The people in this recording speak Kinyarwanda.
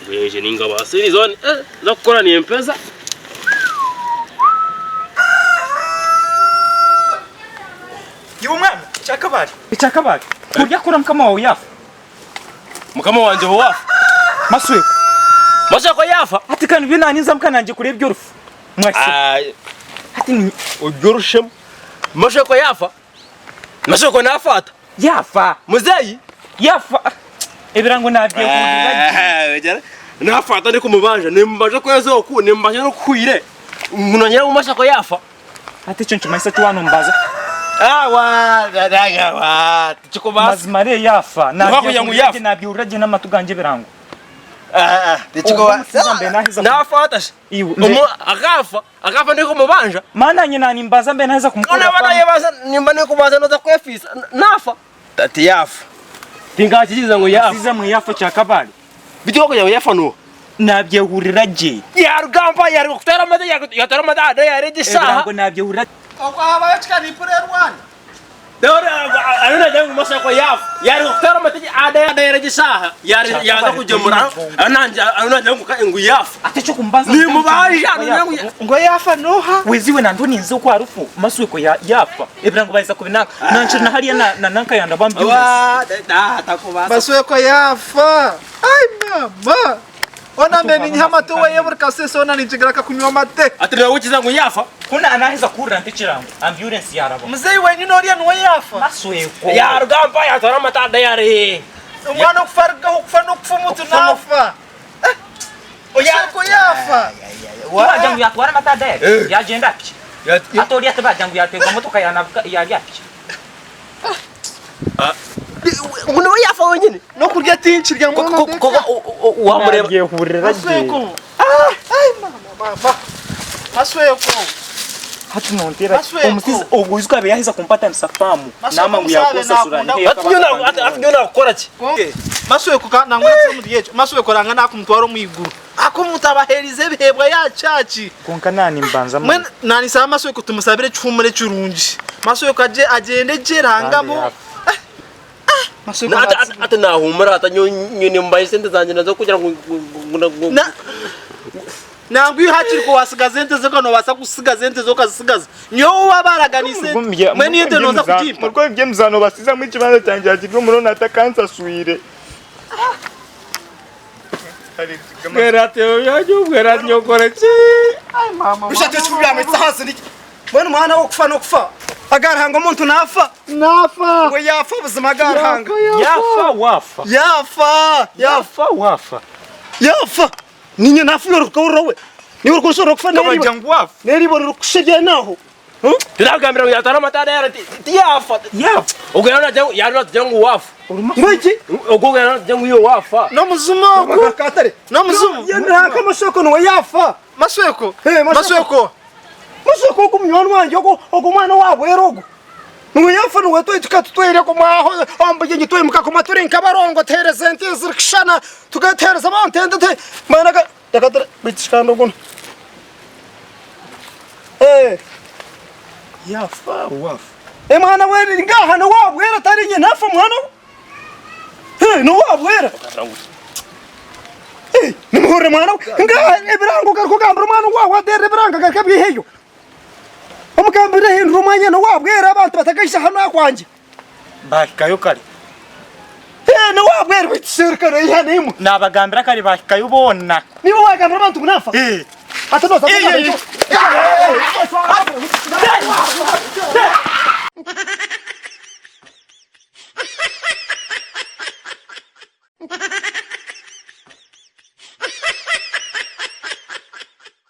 Wewe ninga basiri zone za gukora ni mpeza. Yumwana cyakabari. Icyakabari. Kurya kura mukama wawe yafa. Mukama wanje wafa. Masweko. Mashako yafa. Ati kandi binaniza mukananje kure by'urufu. Mwase. Ati ni ujyorushe. Mashako yafa. Mashako nafata. Yafa. Muzeyi yafa. Ebirango nabye kurira. Nafata ndi kumubanja nimbaje kwezo ku nimbaje no kuire. Munonyera mu mashako yafa. Ati cyo nchimasa cy'wano mbaza. Dadaga wa tuchikubasa mazimare yafa nabye urage n'amatuganje birango. Tichiko nafata agafa ndiko mubanja mana nyina nimbaza mbe nahiza kumukora. Ona bana yebaza nimba ndiko kubaza no za kwefisa nafa tati yafa. Tinga kiziza ngo yafa. Siza mu yafa cyakabali. Bitiko ko yafa no. Nabye uriraje. Ya rugamba ya rukutera mata ya tara mata da ya reje saha. Birango nabye uriraje. Kwa yachika ni pure rwani. Dora anuna jangu mashako yafa. Ya rukutera mata ada ya reje saha. Ya za kujemura. Anuna jangu ka ingu yafa. Ati cyo kumbaza. Ni mubayi jangu Ngo yafa noha. Weziwe na ndoni nzo kwa rufu masweko yafa. Ebirango bayiza kubinaka. Nanche na hariya na nanka yanda bambi. Wa takubasa. Masweko yafa. Ai mama. Ona meni nyama tuwe yebur kasese ona nijigaraka kunywa mate. Atira ukiza ngo yafa. Kuna anahiza kurira ntikirango. Ambulance yarabo. Mzee wenyu noriya no yafa. Masweko. Ya rugamba ya tara mata da ya re. Umwana kufarga hukufana ukufumutu nafa. Masweko yafa. Wa jangu yatwara mata da ya agenda pichi. Atori ataba jangu yatenga motoka yanavuka yari yapichi. Uno yafa wenyine No kurya tinchi rya mwana ndeka. Wamureba yehurira je. Ai mama. Masweko. Hatu nontera umusizi oguzwa be yahiza kumpata nsafamu nama ngo yakosa surani. atunyona gukora ki? Masweko ka nangwe muri yecho. Masweko ranga nakumutwaro mwiguru. Akumutabahereze bihebwa ya chachi. Konka nani mbanza Mwen nani sama Masweko tumusabire cyumure cyurunji. Masweko agende jerangamo. Masweko ati nahumura atanyoni mbaye sente zanje nazo kugira ngo Nangu yuhachiri ko wasigaza ente zo kano basa gusigaza ente zo kasigaza. Nyo wabaraganise. Mwe ni ente noza kujimpa. Murko ibye mzano basiza mu kibanza cyanje akirwe murona atakansa suire. Gerate yaje gerate nyokore chi. Ai mama. Bishatse kubya mu hasi niki. Mbona mwana wo kufa no kufa. Agarhanga umuntu nafa. Nafa. We yafa buzima agarhanga. Yafa wafa. Yafa wafa. Yafa. Ninye nafuyo rukawrowe. Ni urukushoro kufa neri. Jangu wafa. Neri bo rukushije naho. Tinagambira ya tara mata da ya yafa. Yafa. Ogana jangu wafa. Ngwiki? Ogana jangu yo wafa. No muzumo ko. Katare. No muzumo. Yenda kama shoko no yafa. Masweko. Masweko. Masweko kumnywana wanje ogo mwana wabwe erogo. Ngo yafa no weto tukatutwere ko mwaho ambaye ngitwe mukako maturi nkabarongo tereze ntizirikshana tugatereza bantende te managa yakatara bitishkando gono. Yafa wafa. Mwana wene ngaha no wabwera tari nye nafa mwana. No wabwera. Nimuhore mwana ngaha ebirango karukugambira mwana wawe dere biranga gakabiheyo. Omukambira hindu manya no wabwera abantu batagisha hano akwanje. Bakikayo kali. No wabwera bitserkana ihane imu. Nabagambira kali bakikayo bona. Nibo wagambira abantu munafa. Atanoza.